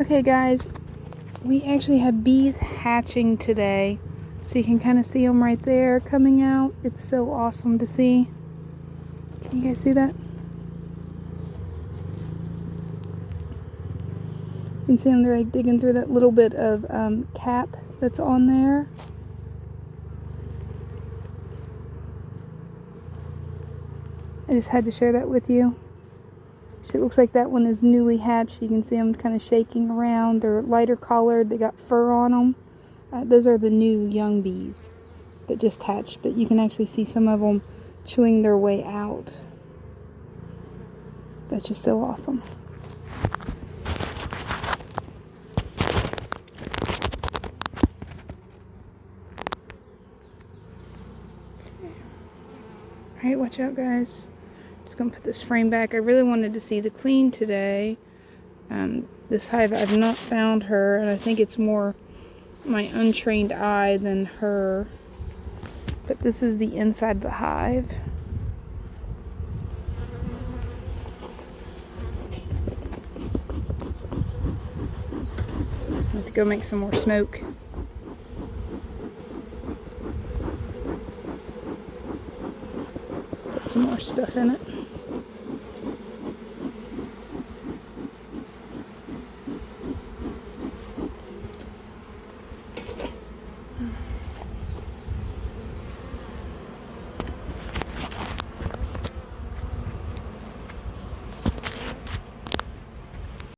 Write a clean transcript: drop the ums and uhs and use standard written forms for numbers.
Okay guys, we actually have bees hatching today. So you can kind of see them right there coming out. It's so awesome to see. Can you guys see that? You can see them, they're like digging through that little bit of cap that's on there. I just had to share that with you. It looks like that one is newly hatched. You can see them kind of shaking around. They're lighter colored. They got fur on them. Those are the new young bees that just hatched, but you can actually see some of them chewing their way out. That's just so awesome. Alright, watch out guys. Just gonna put this frame back. I really wanted to see the queen today. This hive, I've not found her, and I think it's more my untrained eye than her. But this is the inside of the hive. I have to go make some more smoke. Put some more stuff in it.